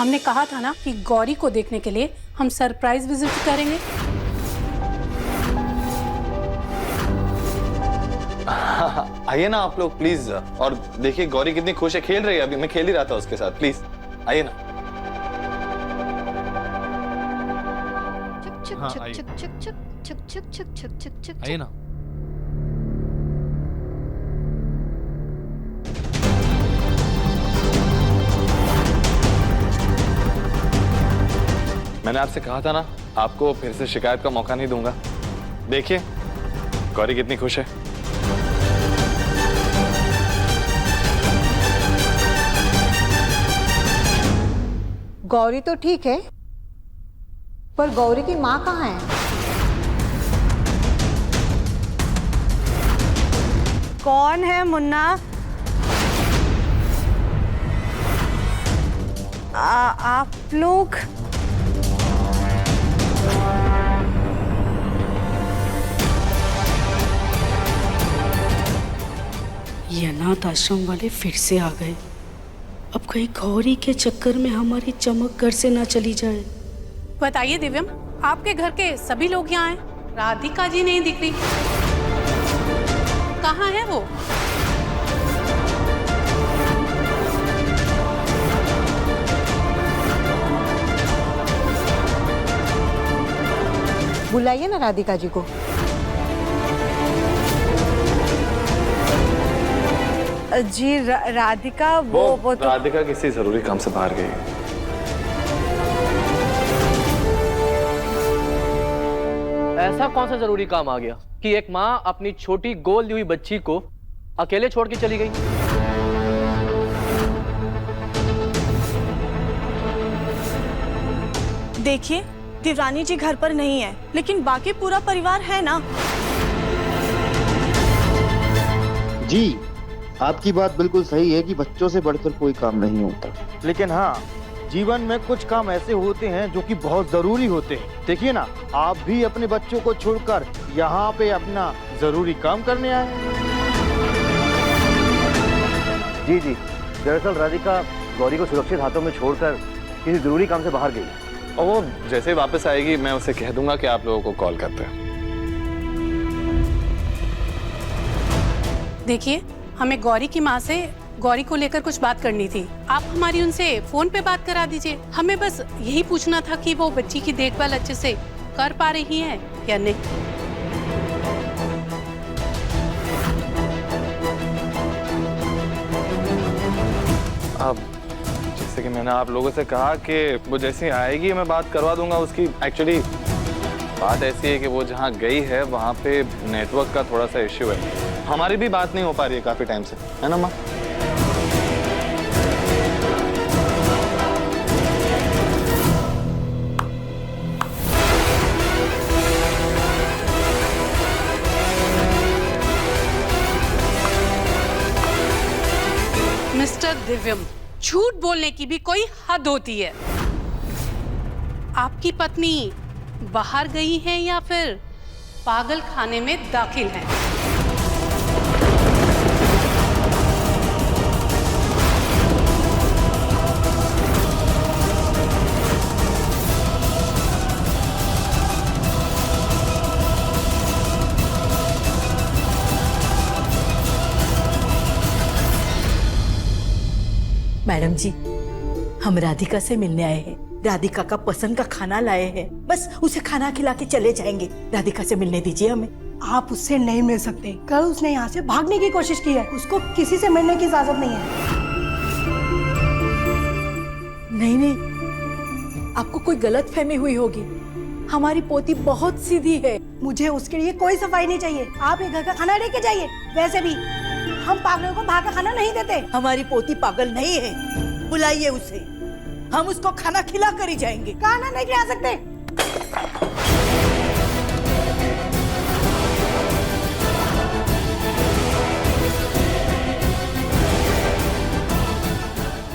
हमने कहा था ना कि गौरी को देखने के लिए हम सरप्राइज विजिट करेंगे। आइए ना आप लोग प्लीज, और देखिए गौरी कितनी खुश है, खेल रही है। अभी मैं खेल ही रहा था उसके साथ। प्लीज आइए ना। हाँ, आइए ना। मैंने आपसे कहा था ना, आपको फिर से शिकायत का मौका नहीं दूंगा। देखिए गौरी कितनी खुश है। गौरी तो ठीक है, पर गौरी की माँ कहाँ है? कौन है मुन्ना? आप लोग? ये अनाथ आश्रम वाले फिर से आ गए। अब कहीं गौरी के चक्कर में हमारी चमक घर से ना चली जाए। बताइए दिव्यम, आपके घर के सभी लोग यहाँ हैं, राधिका जी नहीं दिख रही, कहाँ है वो? बुलाइए ना राधिका जी को। जी राधिका वो तो राधिका किसी जरूरी काम से बाहर गई है। ऐसा कौन सा जरूरी काम आ गया कि एक माँ अपनी छोटी गोल दी हुई बच्ची को अकेले छोड़ के चली गई? देखिए, देवरानी जी घर पर नहीं है, लेकिन बाकी पूरा परिवार है ना। जी, आपकी बात बिल्कुल सही है कि बच्चों से बढ़कर कोई काम नहीं होता, लेकिन हाँ, जीवन में कुछ काम ऐसे होते हैं जो कि बहुत जरूरी होते हैं। देखिए ना, आप भी अपने बच्चों को छोड़कर यहाँ पे अपना जरूरी काम करने आए। जी जी, दरअसल राधिका गौरी को सुरक्षित हाथों में छोड़कर किसी जरूरी काम से बाहर गई, और वो जैसे ही वापस आएगी मैं उसे कह दूंगा कि आप लोगों को कॉल करते हैं। देखिए, हमें गौरी की माँ से गौरी को लेकर कुछ बात करनी थी। आप हमारी उनसे फोन पे बात करा दीजिए। हमें बस यही पूछना था कि वो बच्ची की देखभाल अच्छे से कर पा रही हैं या नहीं। अब जैसे कि मैंने आप लोगों से कहा कि वो जैसे ही आएगी मैं बात करवा दूंगा उसकी। एक्चुअली बात ऐसी है कि वो जहाँ गई है वहाँ पे नेटवर्क का थोड़ा सा इश्यू है। हमारी भी बात नहीं हो पा रही है काफी टाइम से, है ना माँ? मिस्टर दिव्यम, झूठ बोलने की भी कोई हद होती है। आपकी पत्नी बाहर गई है या फिर पागल खाने में दाखिल है? मैडम जी, हम राधिका से मिलने आए हैं। राधिका का पसंद का खाना लाए हैं, बस उसे खाना खिला के चले जाएंगे। राधिका से मिलने दीजिए हमें। आप उससे नहीं मिल सकते। कल उसने यहाँ से भागने की कोशिश की है, उसको किसी से मिलने की इजाजत नहीं है। नहीं नहीं, आपको कोई गलतफहमी हुई होगी। हमारी पोती बहुत सीधी है। मुझे उसके लिए कोई सफाई नहीं चाहिए। आप ये घर का खाना लेके जाइए। वैसे भी हम पागलों को बाहर का खाना नहीं देते। हमारी पोती पागल नहीं है, बुलाइए उसे, हम उसको खाना खिला कर ही जाएंगे। खाना नहीं खिला सकते।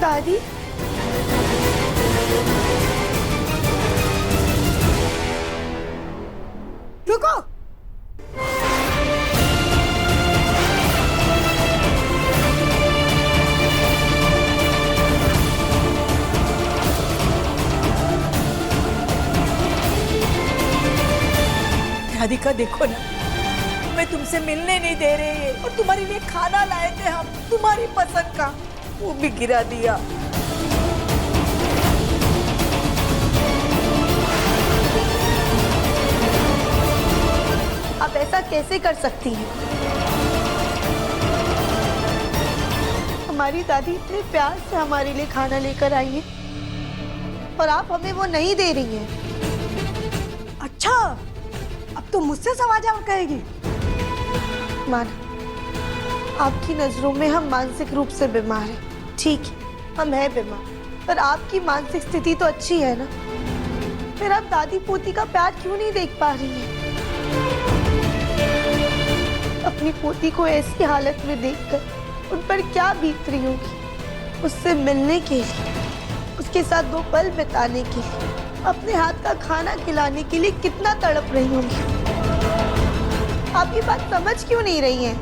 दादी, रुको। राधिका देखो ना, मैं तुमसे मिलने नहीं दे रही है और तुम्हारे लिए खाना लाए थे हम, तुम्हारी पसंद का, वो भी गिरा दिया। आप ऐसा कैसे कर सकती हैं? हमारी दादी इतने प्यार से हमारे लिए खाना लेकर आई है और आप हमें वो नहीं दे रही हैं। अच्छा, अब तो मुझसे सवाल कहेगी। माना, आपकी नजरों में हम मानसिक रूप से बीमार हैं, ठीक है, हम हैं बीमार, पर आपकी मानसिक स्थिति तो अच्छी है ना। फिर आप दादी पोती का प्यार क्यों नहीं देख पा रही हैं? अपनी पोती को ऐसी हालत में देखकर उन पर क्या बीत रही होगी। उससे मिलने के लिए, उसके साथ 2 पल बिताने के लिए, अपने हाथ का खाना खिलाने के लिए कितना तड़प रही होंगी। आप ये बात समझ क्यों नहीं रही हैं?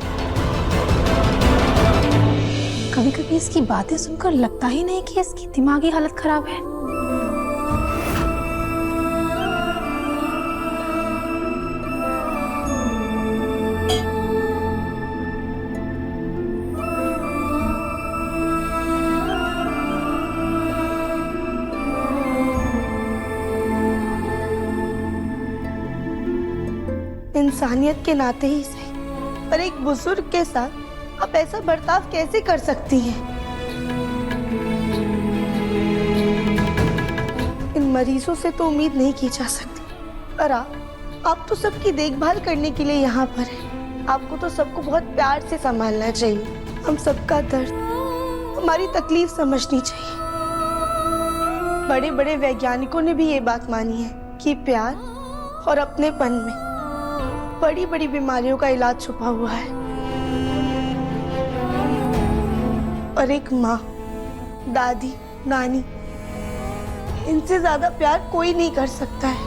कभी कभी इसकी बातें सुनकर लगता ही नहीं कि इसकी दिमागी हालत खराब है। इंसानियत के नाते ही सही, पर एक बुजुर्ग के साथ आप ऐसा बर्ताव कैसे कर सकती हैं? इन मरीजों से तो उम्मीद नहीं की जा सकती, पर आप तो सबकी देखभाल करने के लिए यहाँ पर हैं। आपको तो सबको बहुत प्यार से संभालना चाहिए। हम सबका दर्द, हमारी तकलीफ समझनी चाहिए। बड़े बड़े वैज्ञानिकों ने भी ये बात मानी है कि प्यार और अपनेपन में बड़ी बड़ी बीमारियों का इलाज छुपा हुआ है। और एक माँ, दादी, नानी, इनसे ज्यादा प्यार कोई नहीं कर सकता है।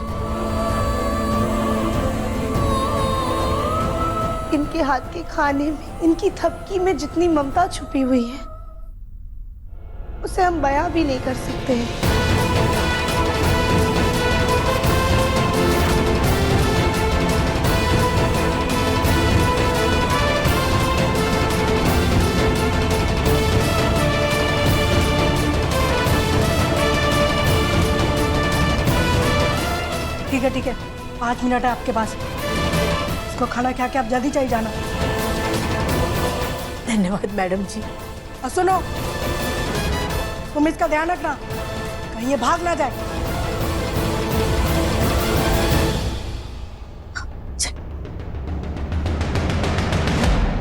इनके हाथ के खाने में, इनकी थपकी में जितनी ममता छुपी हुई है, उसे हम बयां भी नहीं कर सकते हैं। ठीक है, 5 मिनट है आपके पास। इसको खाना खा के आप जल्दी चली जाना। धन्यवाद मैडम जी। और सुनो, तुम इसका ध्यान रखना, कहीं ये भाग ना जाए।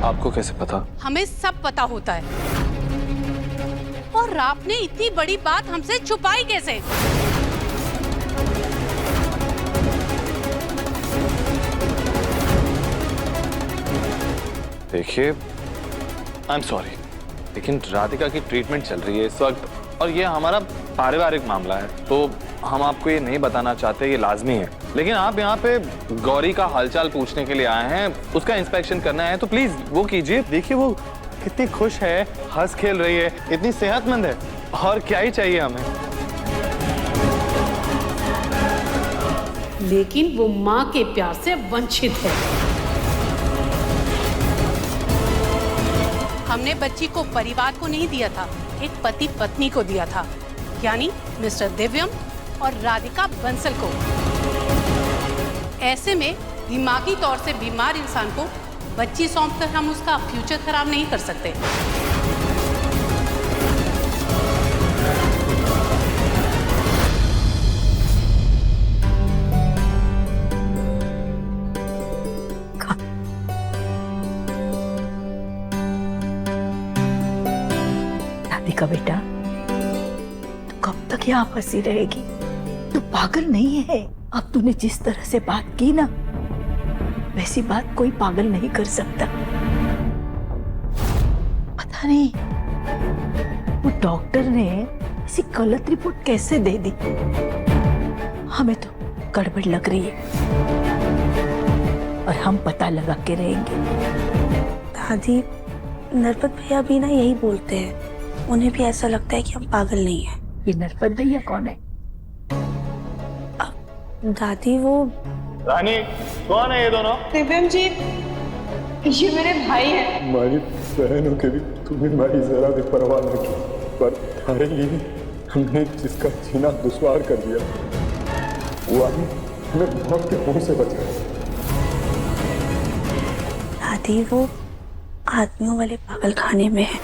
आपको कैसे पता? हमें सब पता होता है। और आपने इतनी बड़ी बात हमसे छुपाई कैसे? देखिए, आई एम सॉरी, लेकिन राधिका की ट्रीटमेंट चल रही है इस वक्त और ये हमारा पारिवारिक मामला है, तो हम आपको ये नहीं बताना चाहते, ये लाजमी है। लेकिन आप यहाँ पे गौरी का हालचाल पूछने के लिए आए हैं, उसका इंस्पेक्शन करना है, तो प्लीज वो कीजिए। देखिए वो कितनी खुश है, हंस खेल रही है, इतनी सेहतमंद है, और क्या ही चाहिए हमें। लेकिन वो माँ के प्यार से वंचित है। हमने बच्ची को परिवार को नहीं दिया था, एक पति पत्नी को दिया था, यानी मिस्टर दिव्यम और राधिका बंसल को। ऐसे में दिमागी तौर से बीमार इंसान को बच्ची सौंपकर हम उसका फ्यूचर खराब नहीं कर सकते। राधिका बेटा, तू कब तक यहाँ फंसी रहेगी? तू पागल नहीं है। अब तूने जिस तरह से बात की ना, वैसी बात कोई पागल नहीं कर सकता। पता नहीं वो डॉक्टर ने ऐसी गलत रिपोर्ट कैसे दे दी। हमें तो गड़बड़ लग रही है और हम पता लगा के रहेंगे। दादी, नरपत भैया भी ना यही बोलते हैं, उन्हें भी ऐसा लगता है कि हम पागल नहीं हैं। ये नरपत भैया कौन है? दादी, वो रानी कौन है ये दोनों? दिव्यम जी, ये मेरे भाई हैं। हमारी बहनों के भी तुम्हें हमारी जरा भी परवाह न की, पर तुम्हारे लिए हमने जिसका जीना दुश्वार कर दिया वो हमें मौत के मुंह से बचाया। दादी, वो आदमियों वाले पागल खाने में है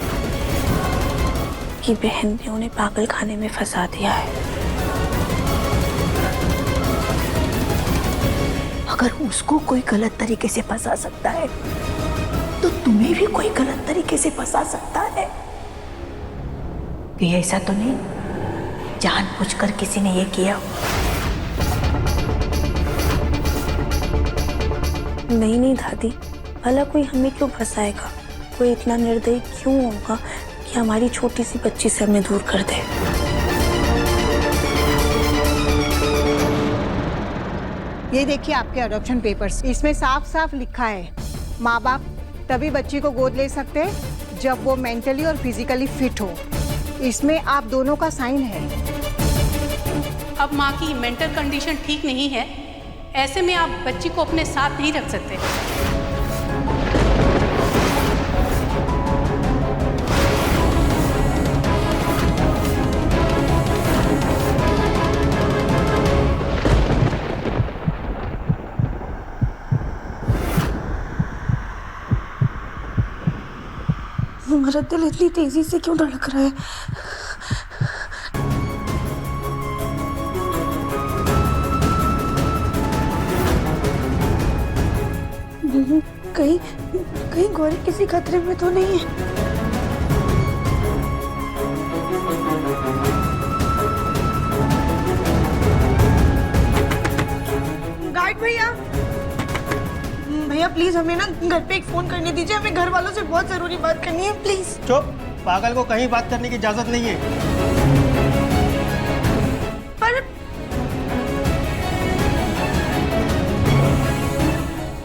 कि बहन ने उन्हें पागल खाने में फंसा दिया है। अगर उसको कोई गलत तरीके से फंसा सकता है तो तुम्हें भी कोई गलत तरीके से फंसा सकता है। ये ऐसा तो नहीं जानबूझकर किसी ने ये किया? नहीं नहीं दादी, भला कोई हमें क्यों फंसाएगा? कोई इतना निर्दयी क्यों होगा कि हमारी छोटी सी बच्ची से हमें दूर कर दे? ये देखिए आपके अडॉप्शन पेपर्स, इसमें साफ साफ लिखा है माँ बाप तभी बच्ची को गोद ले सकते हैं जब वो मेंटली और फिजिकली फिट हो। इसमें आप दोनों का साइन है। अब माँ की मेंटल कंडीशन ठीक नहीं है, ऐसे में आप बच्ची को अपने साथ नहीं रख सकते। हमारा दिल इतनी तेजी से क्यों धड़क रहा है? कहीं कहीं गौरी किसी खतरे में तो नहीं है? गार्ड भैया, भैया प्लीज हमें ना घर पे एक फोन करने दीजिए, हमें घर वालों से बहुत जरूरी बात करनी है, प्लीज। चुप, पागल को कहीं बात करने की इजाजत नहीं है। पर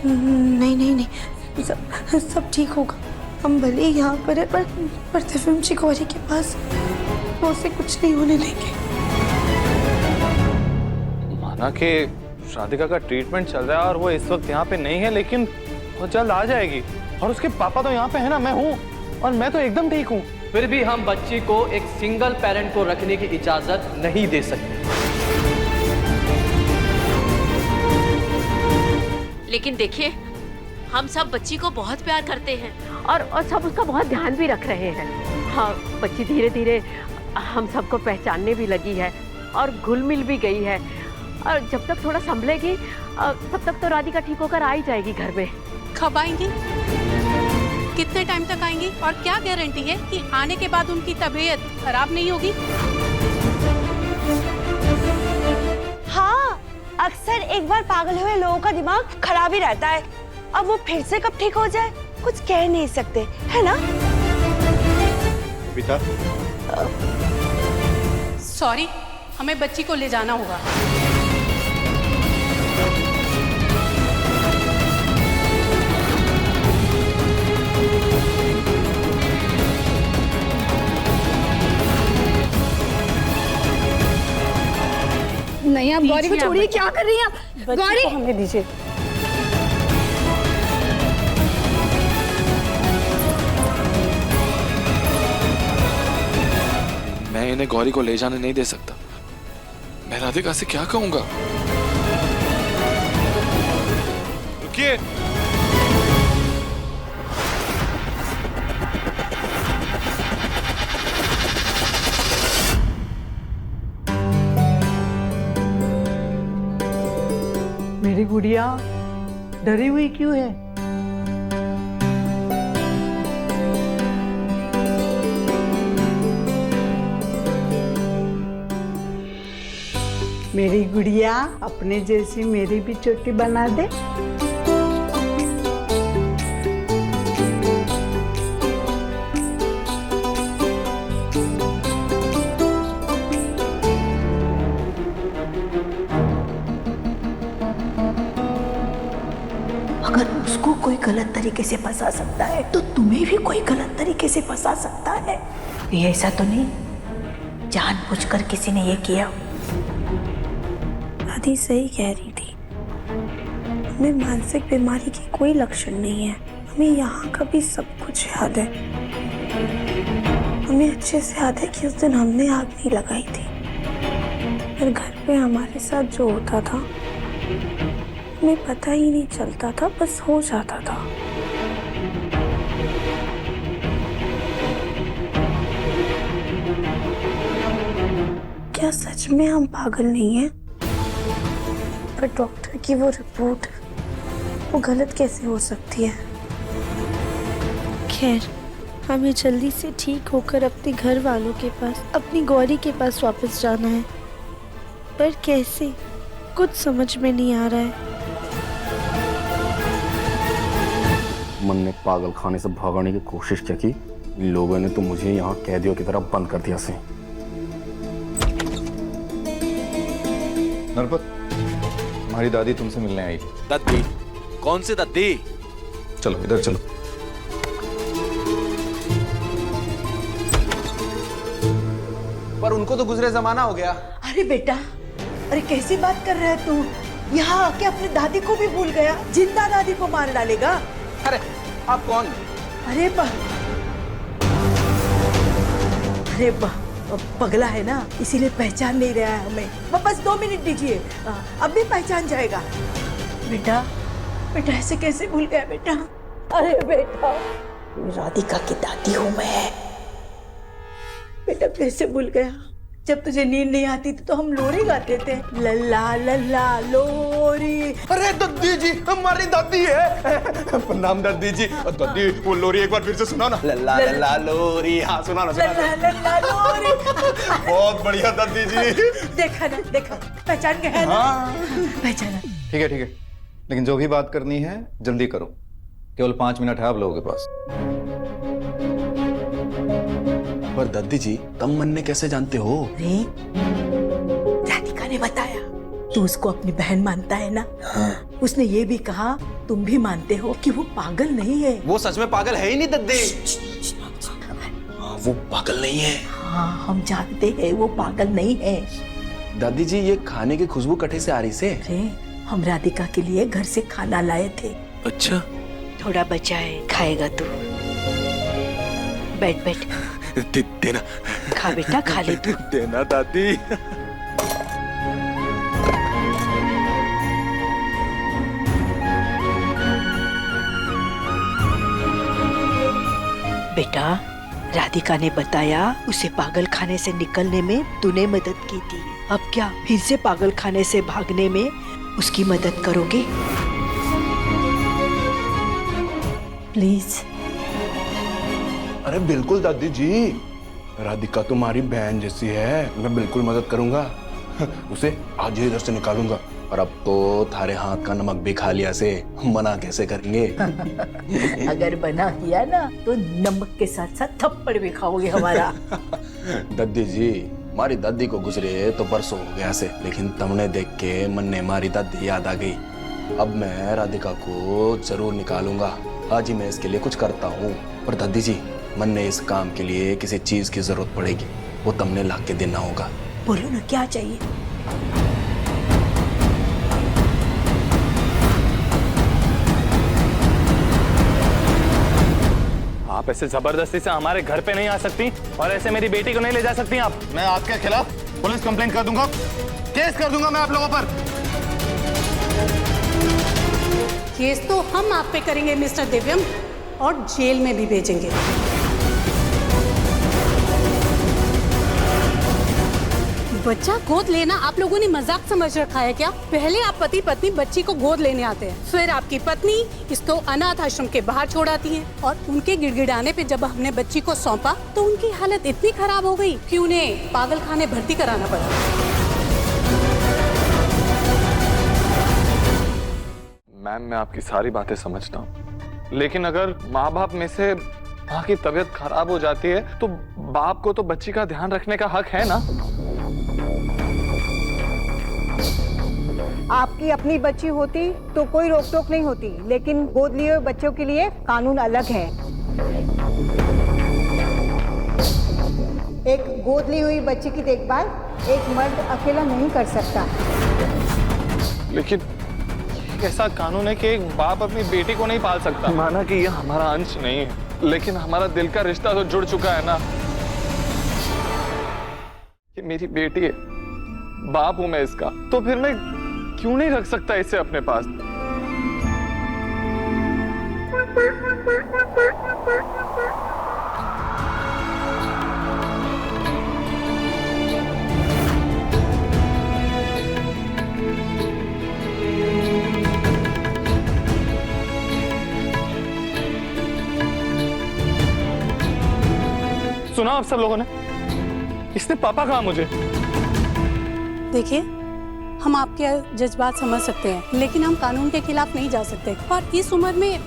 नहीं नहीं नहीं, सब ठीक होगा। हम भले ही यहाँ पर है, पर दिव्यम जी गौरी के पास, वो उसे कुछ नहीं होने देंगे। माना कि राधिका का ट्रीटमेंट चल रहा है और वो इस वक्त यहाँ पे नहीं है, लेकिन वो जल्द आ जाएगी। और उसके पापा तो यहाँ पे है ना, मैं हूँ और मैं तो एकदम ठीक हूँ। फिर भी हम बच्ची को एक सिंगल पेरेंट को रखने की इजाजत नहीं दे सकते। लेकिन देखिए, हम सब बच्ची को बहुत प्यार करते हैं और सब उसका बहुत ध्यान भी रख रहे हैं। हाँ, बच्ची धीरे धीरे हम सबको पहचानने भी लगी है और घुल मिल भी गई है। और जब तक थोड़ा संभलेगी तब तक तो राधिका ठीक होकर आ ही जाएगी घर में। कब आएंगी? कितने टाइम तक आएंगी? और क्या गारंटी है कि आने के बाद उनकी तबीयत खराब नहीं होगी? हाँ, अक्सर एक बार पागल हुए लोगों का दिमाग खराब ही रहता है। अब वो फिर से कब ठीक हो जाए कुछ कह नहीं सकते, है ना? बेटा, सॉरी, हमें बच्ची को ले जाना होगा। नहीं, आप गौरी को छोड़िए, क्या कर रही हैं आप? गौरी को हमें दीजिए। मैं इन्हें गौरी को ले जाने नहीं दे सकता। मैं राधिका से क्या कहूंगा? रुकिए। मेरी गुड़िया डरी हुई क्यों है? मेरी गुड़िया अपने जैसी मेरी भी चोटी बना दे। अगर उसको कोई गलत तरीके से फंसा सकता है तो तुम्हें भी कोई गलत तरीके से फंसा सकता है। ये ऐसा तो नहीं जानबूझकर किसी ने ये किया? दादी सही कह रही थी। हमें मानसिक बीमारी की कोई लक्षण नहीं है। हमें यहाँ का भी सब कुछ याद है। हमें अच्छे से याद है कि उस दिन हमने आग नहीं लगाई थी, पर घर पे हमारे साथ जो होता था हमें पता ही नहीं चलता था, बस हो जाता था। क्या सच में हम पागल नहीं हैं? पर डॉक्टर की वो रिपोर्ट, वो गलत कैसे हो सकती है? खैर, हमें जल्दी से ठीक होकर अपने घर वालों के पास, अपनी गौरी के पास वापस जाना है। पर कैसे, कुछ समझ में नहीं आ रहा है। मन ने पागल खाने से भागने की कोशिश क्या की, इन लोगों ने तो मुझे यहाँ कैदियों की तरह बंद कर दिया से। नरपत, हमारी दादी तुमसे मिलने आई। दादी? कौन सी दादी? चलो इधर चलो। पर उनको तो गुजरे जमाना हो गया। अरे बेटा, अरे कैसी बात कर रहा है तू? यहाँ आके अपनी दादी को भी भूल गया? जिंदा दादी को मार डालेगा? अरे आप कौन? अरे पगला है ना, इसीलिए पहचान नहीं रहा है हमें। बस 2 मिनट दीजिए, अब भी पहचान जाएगा। बेटा, बेटा ऐसे कैसे भूल गया बेटा? अरे बेटा, राधिका की दादी हूँ मैं। बेटा कैसे भूल गया? जब तुझे नींद नहीं आती थी तो हम लोरी गाते थे, लल्ला लल्ला लोरी। अरे दादी जी, हमारी दादी है। प्रणाम दादी जी। दादी वो लोरी एक बार फिर से सुना ना। लल्ला लल्ला लोरी। हाँ सुना ना, लल्ला लल्ला लोरी। बहुत बढ़िया दादी जी। देखा ना, देखा, पहचान गया ना? पहचाना। ठीक है, लेकिन जो भी बात करनी है जल्दी करो, केवल 5 मिनट है आप लोगों के पास। पर दादी जी, तुम मन ने कैसे जानते हो? राधिका ने बताया। तू उसको अपनी बहन मानता है ना? हाँ। उसने ये भी कहा, तुम भी मानते हो कि वो पागल नहीं है। वो सच में पागल है ही नहीं दादी। वो पागल नहीं है। हाँ, हम जानते हैं वो पागल नहीं है। दादी जी, ये खाने की खुशबू कटे से आ रही से? अरे, हम राधिका के लिए घर से खाना लाए थे। अच्छा, थोड़ा बचा है, खाएगा तू। बैठ बैठ। देना। खा बेटा, खा ले तू। देना दादी। बेटा, राधिका ने बताया उसे पागल खाने से निकलने में तूने मदद की थी। अब क्या फिर से पागल खाने से भागने में उसकी मदद करोगे? प्लीज। अरे बिल्कुल दादी जी, राधिका तुम्हारी बहन जैसी है, मैं बिल्कुल मदद करूंगा। उसे आज ही इधर से निकालूंगा। और अब तो थारे हाथ का नमक भी खा लिया से मना कैसे करेंगे? अगर बना किया ना तो नमक के साथ साथ थप्पड़ भी खाओगे हमारा। दादी जी, हमारी दादी को गुजरे तो बरसों हो गया से, लेकिन तुमने देख के मन ने हमारी दादी याद आ गई। अब मैं राधिका को जरूर निकालूंगा। आज ही मैं इसके लिए कुछ करता हूँ। पर दादी जी, मन ने इस काम के लिए किसी चीज की जरूरत पड़ेगी, वो तुमने ला के देना होगा। बोलो ना, क्या चाहिए? आप ऐसे जबरदस्ती से हमारे घर पे नहीं आ सकती और ऐसे मेरी बेटी को नहीं ले जा सकती आप। मैं आपके खिलाफ पुलिस कंप्लेंट कर दूंगा, केस कर दूंगा मैं आप लोगों पर। केस तो हम आप पे करेंगे मिस्टर दिव्यम, और जेल में भी भेजेंगे। बच्चा गोद लेना आप लोगों ने मजाक समझ रखा है क्या? पहले आप पति पत्नी बच्ची को गोद लेने आते हैं, फिर आपकी पत्नी इसको अनाथ आश्रम के बाहर छोड़ आती है, और उनके गिड़गिड़ाने पे जब हमने बच्ची को सौंपा तो उनकी हालत इतनी खराब हो गई कि उन्हें पागल खाने भर्ती कराना पड़ा। मैम, मैं आपकी सारी बातें समझता हूँ, लेकिन अगर माँ बाप में से माँ की तबीयत खराब हो जाती है तो बाप को तो बच्ची का ध्यान रखने का हक है ना। आपकी अपनी बच्ची होती तो कोई रोक टोक नहीं होती, लेकिन गोद लिए हुए बच्चों के लिए कानून अलग है। एक गोद ली हुई बच्ची की देखभाल एक मर्द अकेला नहीं कर सकता। लेकिन ऐसा कानून है कि एक बाप अपनी बेटी को नहीं पाल सकता। माना कि यह हमारा अंश नहीं है, लेकिन हमारा दिल का रिश्ता तो जुड़ चुका है ना। ये मेरी बेटी है, बाप हूं मैं इसका, तो फिर मैं क्यों नहीं रख सकता इसे अपने पास? सुना आप सब लोगों ने? इसने पापा कहा मुझे। देखिए, हम आपके जज्बात समझ सकते हैं, लेकिन हम कानून के खिलाफ नहीं जा सकते। और इस उम्र में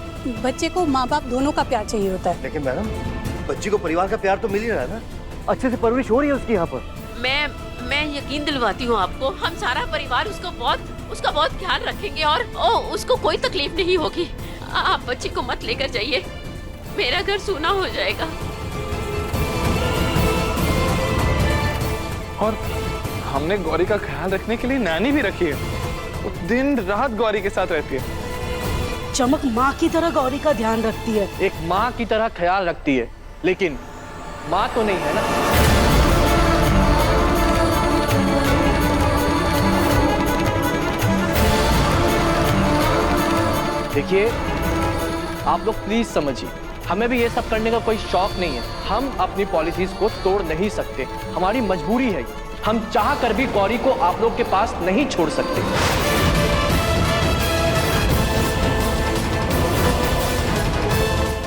बच्चे को माँ बाप दोनों का प्यार चाहिए होता है। लेकिन मैडम, बच्ची को परिवार का प्यार तो मिल ही रहा है ना, अच्छे से परवरिश हो रही है उसकी यहाँ पर। मैं यकीन दिलवाती हूँ आपको, हम सारा परिवार उसका बहुत ख्याल रखेंगे और उसको कोई तकलीफ नहीं होगी। आप बच्ची को मत लेकर जाइए, मेरा घर सूना हो जाएगा। और हमने गौरी का ख्याल रखने के लिए नानी भी रखी है, वो दिन रात गौरी के साथ रहती है। चमक माँ की तरह गौरी का ध्यान रखती है। एक माँ की तरह ख्याल रखती है, लेकिन माँ तो नहीं है ना। देखिए, आप लोग प्लीज समझिए, हमें भी ये सब करने का कोई शौक नहीं है। हम अपनी पॉलिसीज को तोड़ नहीं सकते, हमारी मजबूरी है। हम चाह कर भी गौरी को आप लोग के पास नहीं छोड़ सकते।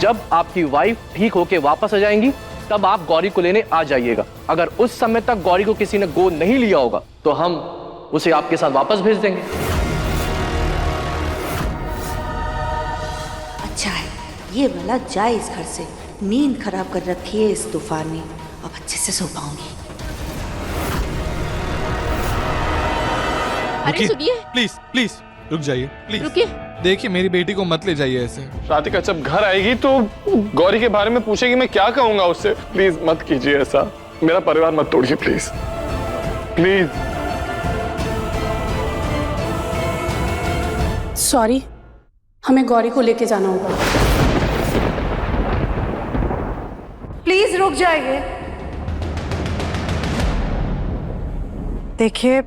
जब आपकी वाइफ ठीक होके वापस आ जाएंगी, तब आप गौरी को लेने आ जाइएगा। अगर उस समय तक गौरी को किसी ने गोद नहीं लिया होगा, तो हम उसे आपके साथ वापस भेज देंगे। अच्छा है, ये वाला जाए इस घर से। नींद खराब कर रखी है इस तूफान ने, अब अच्छे से सो पाऊंगी। अरे सुनिए, प्लीज प्लीज रुक जाइए, प्लीज रुकिए। देखिए, मेरी बेटी को मत ले जाइए ऐसे। राधिका जब घर आएगी तो गौरी के बारे में पूछेगी, मैं क्या कहूंगा उससे। प्लीज मत कीजिए ऐसा, मेरा परिवार मत तोड़िए प्लीज प्लीज। सॉरी, हमें गौरी को लेके जाना होगा। प्लीज रुक जाइए। देखिए,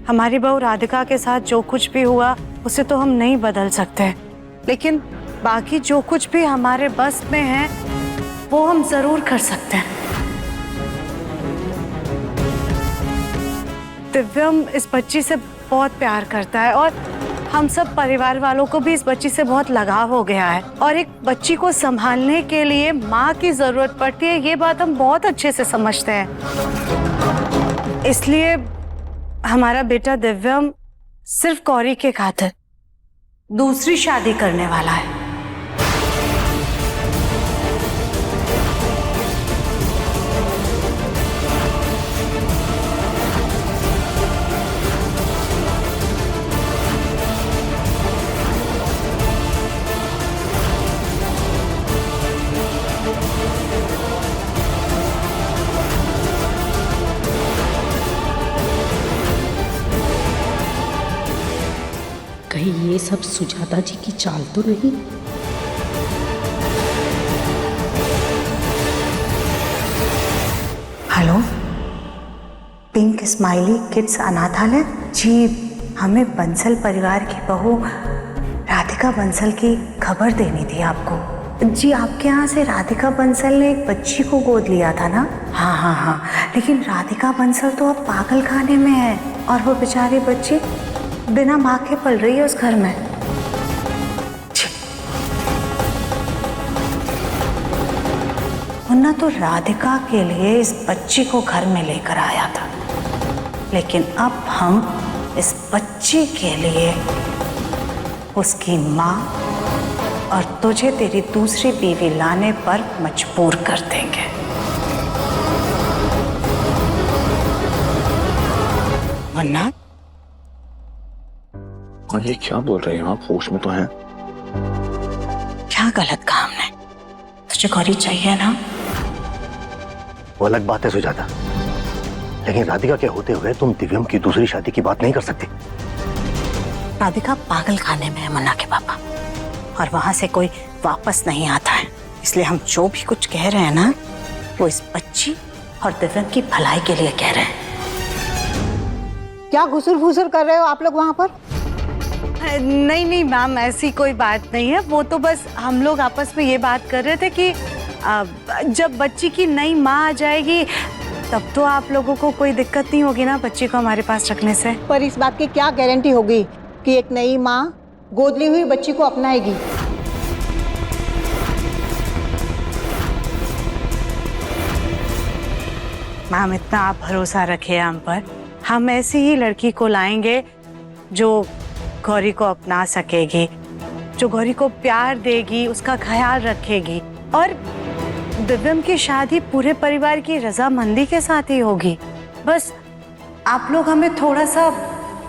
हमारी बहू राधिका के साथ जो कुछ भी हुआ उसे तो हम नहीं बदल सकते, लेकिन बाकी जो कुछ भी हमारे बस में है वो हम जरूर कर सकते हैं। दिव्यम इस बच्ची से बहुत प्यार करता है और हम सब परिवार वालों को भी इस बच्ची से बहुत लगाव हो गया है, और एक बच्ची को संभालने के लिए माँ की जरूरत पड़ती है, ये बात हम बहुत अच्छे से समझते हैं। इसलिए हमारा बेटा दिव्यम सिर्फ गौरी के खातिर दूसरी शादी करने वाला है। कहीं ये सब सुजाता जी की चाल तो नहीं? हेलो, पिंक स्माइली किड्स अनाथालय जी, हमें बंसल परिवार की बहू राधिका बंसल की खबर देनी थी आपको। जी, आपके यहाँ से राधिका बंसल ने एक बच्ची को गोद लिया था ना? हाँ हाँ हाँ, लेकिन राधिका बंसल तो अब पागल खाने में है और वो बेचारी बच्ची बिना माँ के पल रही है उस घर में। मुन्ना तो राधिका के लिए इस बच्ची को घर में लेकर आया था, लेकिन अब हम इस बच्ची के लिए उसकी माँ और तुझे तेरी दूसरी बीवी लाने पर मजबूर कर देंगे। मुन्ना, और ये क्या बोल रही हो आप? होश में तो हैं? क्या गलत कहा हमने? तुझे गौरी चाहिए ना? वो अलग बात है सुजाता, लेकिन राधिका के होते हुए तुम दिव्यम की दूसरी शादी की बात नहीं कर सकती। राधिका पागल खाने में है मुन्ना के पापा, और वहां से कोई वापस नहीं आता है। इसलिए हम जो भी कुछ कह रहे हैं ना, वो इस बच्ची और दिव्यम की भलाई के लिए कह रहे हैं। क्या घुसुर फुसुर कर रहे हो आप लोग वहाँ पर? नहीं नहीं मैम, ऐसी कोई बात नहीं है। वो तो बस हम लोग आपस में ये बात कर रहे थे कि जब बच्ची की नई माँ आ जाएगी तब तो आप लोगों को कोई दिक्कत नहीं होगी ना बच्ची को हमारे पास रखने से। पर इस बात की क्या गारंटी होगी कि एक नई माँ गोद ली हुई बच्ची को अपनाएगी? मैम इतना आप भरोसा रखिए हम पर, हम ऐसी ही लड़की को लाएंगे जो गौरी को अपना सकेगी, जो गौरी को प्यार देगी, उसका ख्याल रखेगी, और दिव्यम की शादी पूरे परिवार की रजामंदी के साथ ही होगी। बस आप लोग हमें थोड़ा सा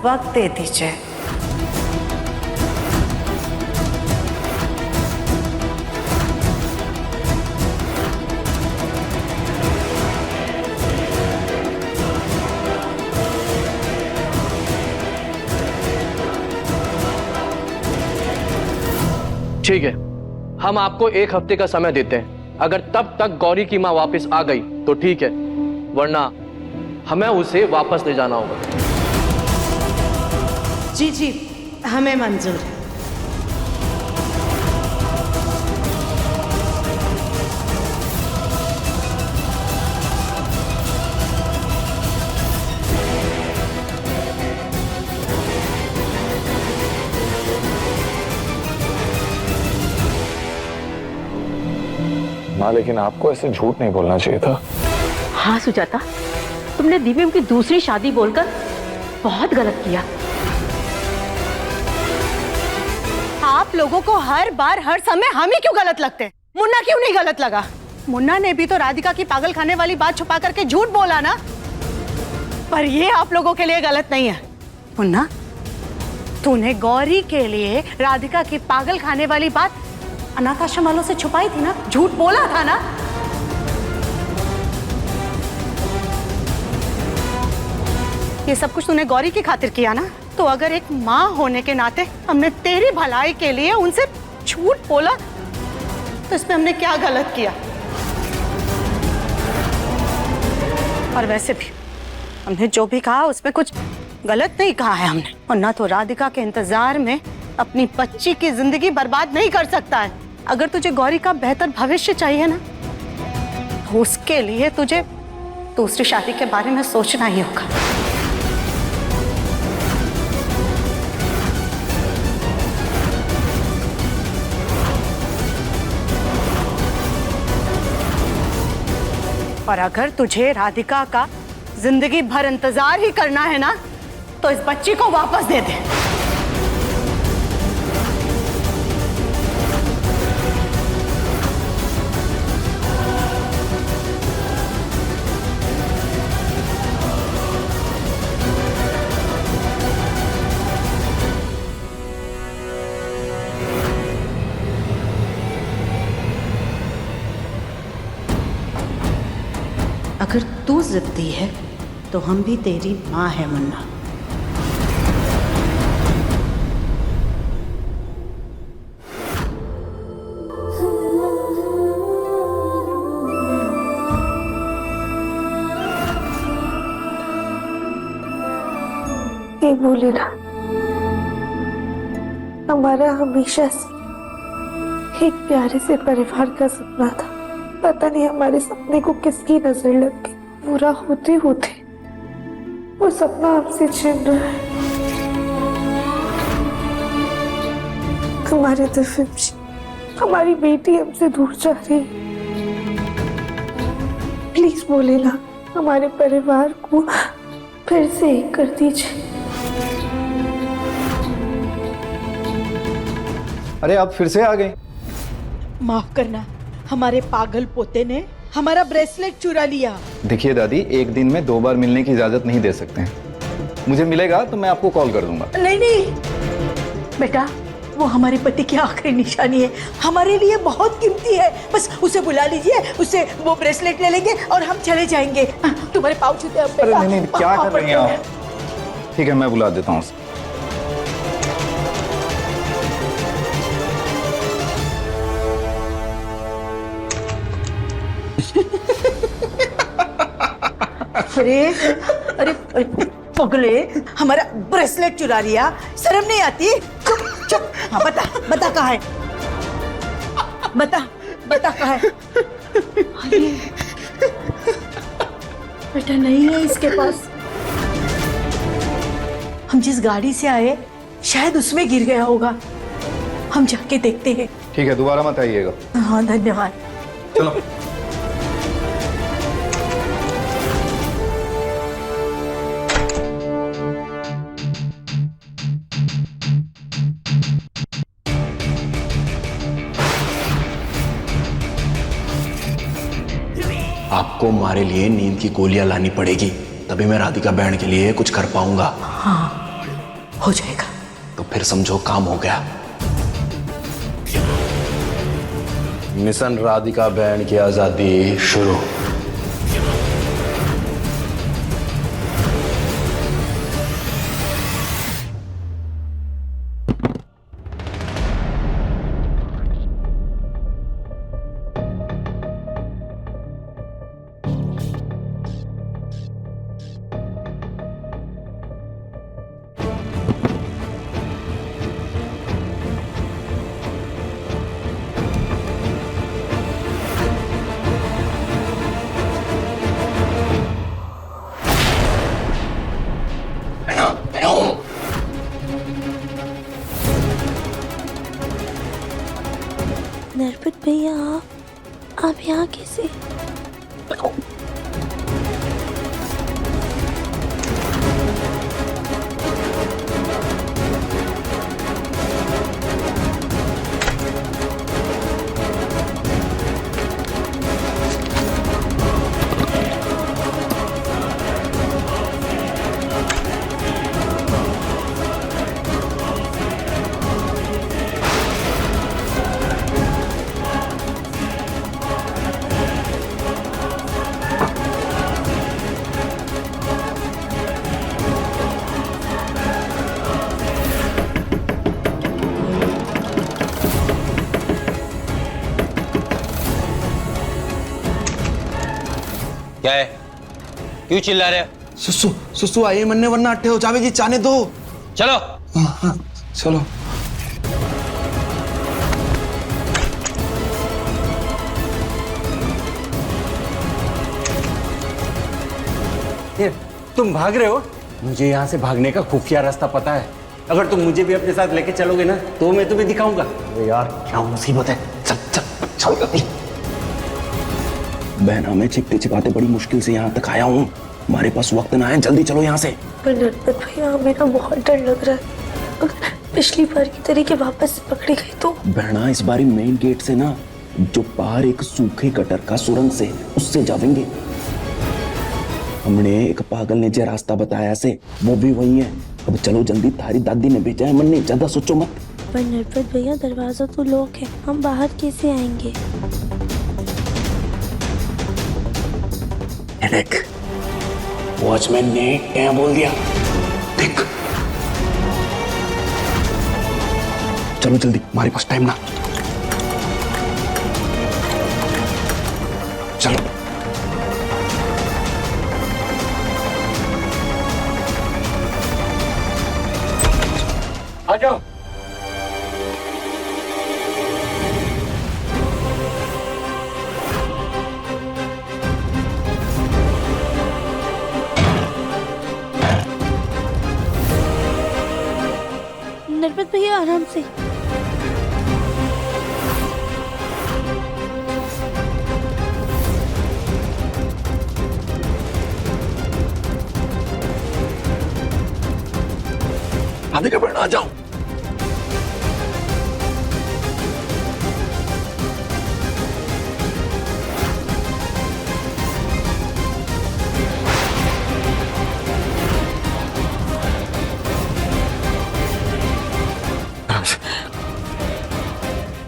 वक्त दे दीजिए। ठीक है, हम आपको 1 हफ्ते का समय देते हैं। अगर तब तक गौरी की माँ वापस आ गई तो ठीक है, वरना हमें उसे वापस ले जाना होगा। जी जी, हमें मंजूर है। माँ, लेकिन आपको ऐसे झूठ नहीं बोलना चाहिए था। हाँ सुजाता, तुमने दिव्यम की दूसरी शादी बोलकर बहुत गलत किया। आप लोगों को हर बार हर समय हम ही क्यों गलत लगते? मुन्ना क्यों नहीं गलत लगा? मुन्ना ने भी तो राधिका की पागल खाने वाली बात छुपा करके झूठ बोला ना, पर ये आप लोगों के लिए गलत नहीं है। मुन्ना, तूने गौरी के लिए राधिका की पागल खाने वाली बात अनाथ आश्रम वालों से छुपाई थी ना, झूठ बोला था ना। ये सब कुछ तूने गौरी की खातिर किया ना, तो अगर एक माँ होने के नाते हमने तेरी भलाई के लिए उनसे झूठ बोला तो इसमें हमने क्या गलत किया? और वैसे भी हमने जो भी कहा उसमें कुछ गलत नहीं कहा है हमने। और ना तो राधिका के इंतजार में अपनी बच्ची की जिंदगी बर्बाद नहीं कर सकता है। अगर तुझे गौरी का बेहतर भविष्य चाहिए ना, तो उसके लिए तुझे दूसरी शादी के बारे में सोचना ही होगा। और अगर तुझे राधिका का जिंदगी भर इंतजार ही करना है ना, तो इस बच्ची को वापस दे दे। अगर तू जिद्दी है तो हम भी तेरी माँ है मुन्ना। ये बोले ना, हमारा हमेशा से एक प्यारे से परिवार का सपना था। पता नहीं हमारे सपने को किसकी नजर लग गई, पूरा होते होते वो सपना हमसे छिन रहा है। हमारे दिव्यम जी, हमारी बेटी हमसे दूर जा रही है। प्लीज बोले ना, हमारे परिवार को फिर से एक कर दीजिए। अरे आप फिर से आ गए? माफ करना, हमारे पागल पोते ने हमारा ब्रेसलेट चुरा लिया। देखिए दादी, एक दिन में 2 बार मिलने की इजाजत नहीं दे सकते हैं। मुझे मिलेगा तो मैं आपको कॉल कर दूंगा। नहीं नहीं बेटा, वो हमारे पति की आखिरी निशानी है, हमारे लिए बहुत कीमती है। बस उसे बुला लीजिए, उससे वो ब्रेसलेट ले लेंगे और हम चले जाएंगे। तुम्हारे पाँव छूते हैं। अरे नहीं, क्या कर रही हैं आप? ठीक है, मैं बुला देता हूँ उसे। अरे अरे अरे, पगले, हमारा ब्रेसलेट चुरा लिया, शर्म नहीं आती? चुप चुप। हाँ, बता बता कहाँ है, बता बता कहाँ है? अरे बेटा नहीं है इसके पास। हम जिस गाड़ी से आए शायद उसमें गिर गया होगा, हम जाके देखते हैं। ठीक है, दोबारा मत आइएगा। हाँ धन्यवाद। चलो। आपको हमारे लिए नींद की गोलियां लानी पड़ेगी, तभी मैं राधिका बहन के लिए कुछ कर पाऊंगा। हाँ हो जाएगा। तो फिर समझो काम हो गया। मिशन राधिका बहन की आजादी शुरू। नरपत भैया आप यहाँ कैसे? क्या है, क्यों चिल्ला रहे? सुसु सुसु आइए मन्ने, वरना अट्ठे हो जावेगी, जाने दो। चलो। हाँ, चलो। तुम भाग रहे हो? मुझे यहाँ से भागने का खुफिया रास्ता पता है। अगर तुम मुझे भी अपने साथ लेके चलोगे ना तो मैं तुम्हें दिखाऊंगा। अरे यार क्या मुसीबत है, चल चल चल जल्दी। बहन हमें छिपते छिपाते बड़ी मुश्किल से यहाँ तक आया हूँ, हमारे पास वक्त ना है, जल्दी चलो यहाँ से। पर नरपत भैया हमें ना बहुत डर लग रहा है, अगर पिछली बार की तरीके वापस से पकड़ी गई तो। बहना इस बारी मेन गेट से ना, जो बाहर एक सूखे कटर का सुरंग से, उससे जावेंगे। हमने एक पागल ने जो रास्ता बताया से, वो भी वही है। अब चलो जल्दी, थारी दादी ने भेजा है, मन नहीं ज्यादा सोचो मत। पर नरपत भैया दरवाजा तो लॉक है, हम बाहर कैसे आएंगे? देख वॉचमैन ने क्या बोल दिया, देख। चलो जल्दी, हमारे पास टाइम ना। चलो आ जाओ। नरपत भैया आराम से। आधे का आ जाओ।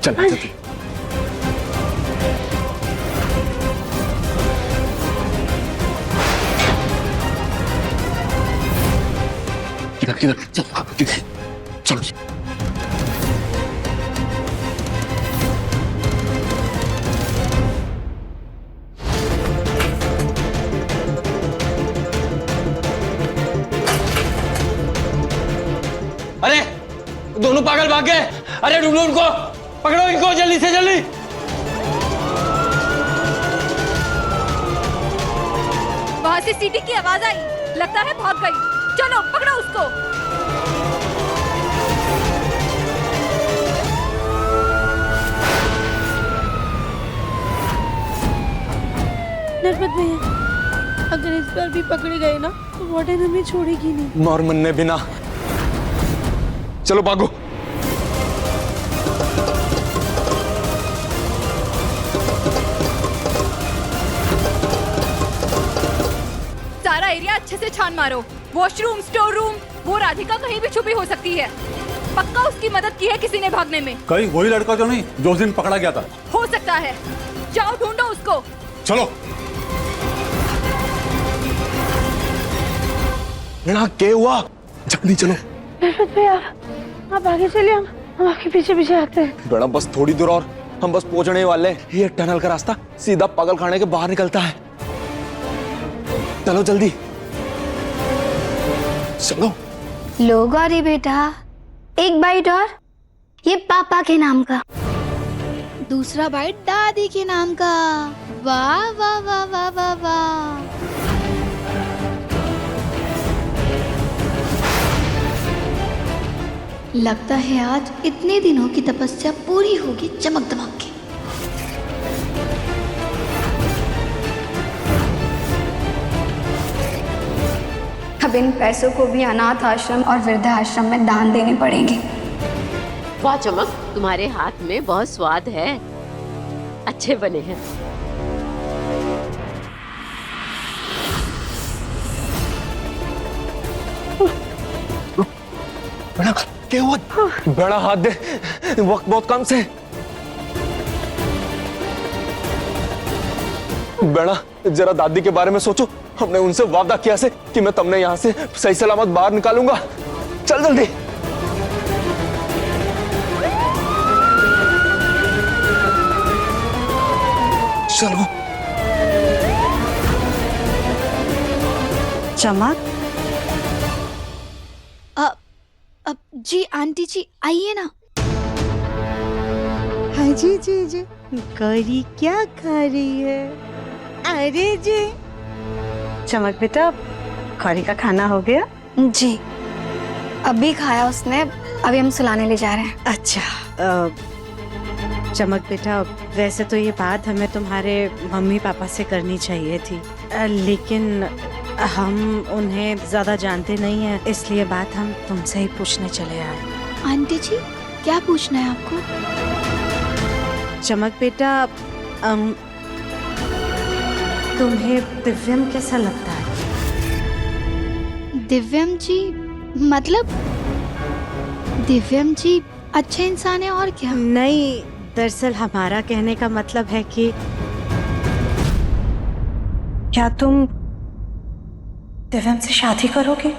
चल जल्दी। किधर किधर चल, चलो। पागल भाग गए। अरे ढूंढो उनको, पकड़ो इनको जल्दी से जल्दी। वहां से सीटी की आवाज आई, लगता है भाग गई। चलो पकड़ो उसको। नर्मद भैया, अगर इस बार भी पकड़े गए ना तो वार्डन हमें छोड़ेगी नहीं। और मन्ने बिना। चलो भागो। सारा एरिया अच्छे से छान मारो। वॉशरूम, स्टोर रूम, वो राधिका कहीं भी छुपी हो सकती है। पक्का उसकी मदद की है किसी ने भागने में। कहीं वही लड़का तो नहीं जो उस दिन पकड़ा गया था? हो सकता है। जाओ ढूंढो उसको। चलो। बिना क्या हुआ? जल्दी चलो। भैया आप आगे चलिए, हम आपके पीछे पीछे आते हैं। बेड़ा बस थोड़ी दूर और हम बस पहुंचने वाले हैं। ये टनल का रास्ता सीधा पागल खाने के बाहर निकलता है। चलो जल्दी चलो। लो गौरी बेटा, एक बाइट और, ये पापा के नाम का। दूसरा बाइट दादी के नाम का। वाह वाह वाह वाह वाह वाह। लगता है आज इतने दिनों की तपस्या पूरी होगी चमक दमक के। अब इन पैसों को भी अनाथ आश्रम और वृद्धाश्रम में दान देने पड़ेंगे। वाह चमक, तुम्हारे हाथ में बहुत स्वाद है। अच्छे बने हैं। बेड़ा क्या हुआ? बेड़ा हाथ दे, वक्त बहुत कम से। बेड़ा जरा दादी के बारे में सोचो। हमने उनसे वादा किया से कि मैं तुमने यहाँ से सही सलामत बाहर निकालूंगा। चल जल्दी। चलो। चमक। अब जी आंटी जी आइए ना। हाँ जी जी जी। गौरी क्या खा रही है? अरे जी। चमक बेटा, गौरी का खाना हो गया? जी अभी खाया उसने, अभी हम सुलाने ले जा रहे हैं। अच्छा चमक बेटा, वैसे तो ये बात हमें तुम्हारे मम्मी पापा से करनी चाहिए थी, लेकिन हम उन्हें ज्यादा जानते नहीं हैं, इसलिए बात हम तुमसे ही पूछने चले आए। आंटी जी क्या पूछना है आपको? चमक बेटा, तुम्हें दिव्यम कैसा लगता है? दिव्यम जी मतलब दिव्यम जी अच्छे इंसान है और क्या? नहीं, दरअसल हमारा कहने का मतलब है कि क्या तुम दिव्यम से शादी करोगे?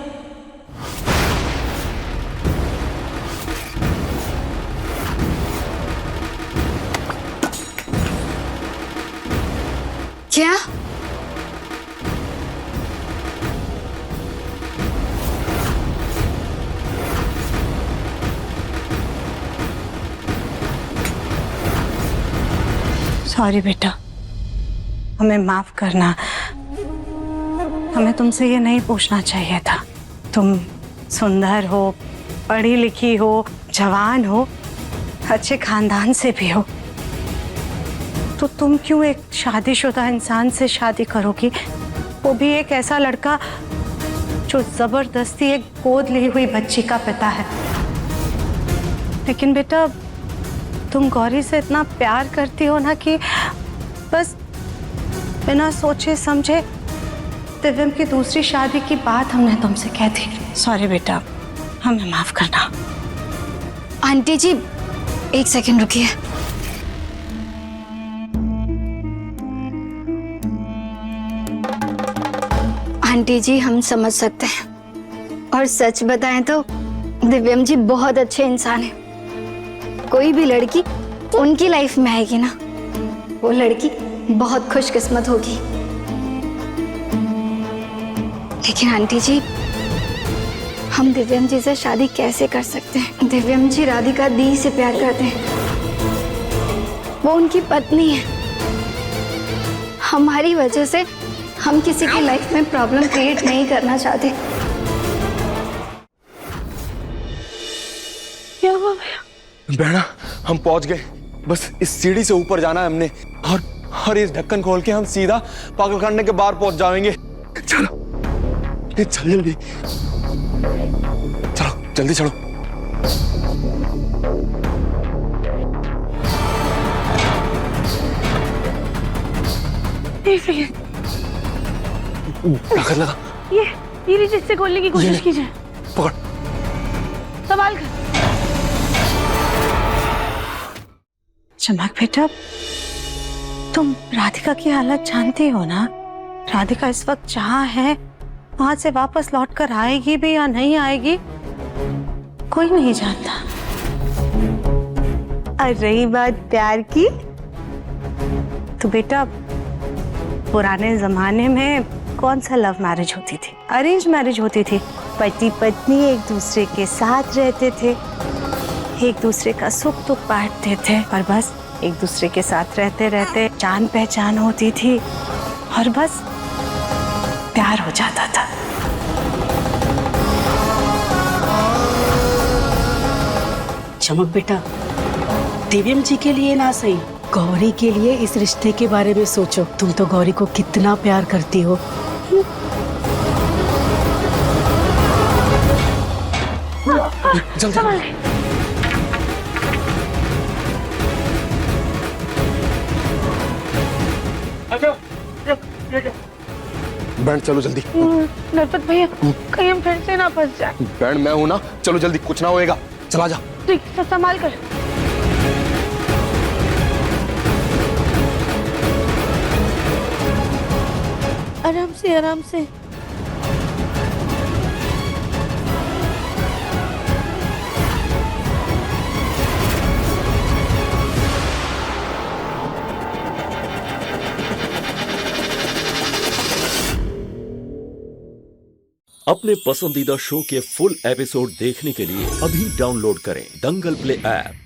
क्या? सॉरी बेटा, हमें माफ करना। हमें तुमसे ये नहीं पूछना चाहिए था। तुम सुंदर हो, पढ़ी लिखी हो, जवान हो, अच्छे खानदान से भी हो, तो तुम क्यों एक शादीशुदा इंसान से शादी करोगी? वो भी एक ऐसा लड़का जो जबरदस्ती एक गोद ली हुई बच्ची का पिता है। लेकिन बेटा, तुम गौरी से इतना प्यार करती हो ना कि बस बिना सोचे समझे दिव्यम की दूसरी शादी की बात हमने तुमसे कह दी। सॉरी बेटा, हमें माफ करना। आंटी जी एक सेकंड रुकिए। आंटी जी हम समझ सकते हैं, और सच बताएं तो दिव्यम जी बहुत अच्छे इंसान हैं। कोई भी लड़की उनकी लाइफ में आएगी ना, वो लड़की बहुत खुशकिस्मत होगी। लेकिन आंटी जी हम दिव्यम जी से शादी कैसे कर सकते हैं? दिव्यम जी राधिका दी से प्यार करते हैं, वो उनकी पत्नी है। हमारी वजह से हम किसी की लाइफ में प्रॉब्लम क्रिएट नहीं करना चाहते। क्या हुआ भैया? बहना, हम पहुंच गए। बस इस सीढ़ी से ऊपर जाना है हमने, और इस ढक्कन खोल के हम सीधा पागलखाने के बाहर पहुंच जाएंगे। चलो चल जल्दी, चलो जल्दी चलो। ताकत लगा। ये लीजिए, इससे खोलने की कोशिश कीजिए। पकड़, संभाल कर। चमक बेटा, तुम राधिका की हालत जानती हो ना? राधिका इस वक्त जहाँ है वहां से वापस लौटकर आएगी भी या नहीं आएगी कोई नहीं जानता। और रही बात प्यार की, तो बेटा पुराने जमाने में कौन सा लव मैरिज होती थी? अरेंज मैरिज होती थी। पति पत्नी एक दूसरे के साथ रहते थे, एक दूसरे का सुख दुख बांटते थे, और बस एक दूसरे के साथ रहते रहते जान पहचान होती थी, और बस प्यार हो जाता था। चमक बेटा, दिव्यम जी के लिए ना सही, गौरी के लिए इस रिश्ते के बारे में सोचो। तुम तो गौरी को कितना प्यार करती हो। बैंड चलो जल्दी। नरपत भैया, कहीं हम फिर से ना फंस जाए। बैंड मैं हूं ना, चलो जल्दी, कुछ ना होएगा। चला जा। ठीक, तो संभाल कर। आराम से, आराम से। अपने पसंदीदा शो के फुल एपिसोड देखने के लिए अभी डाउनलोड करें दंगल प्ले ऐप।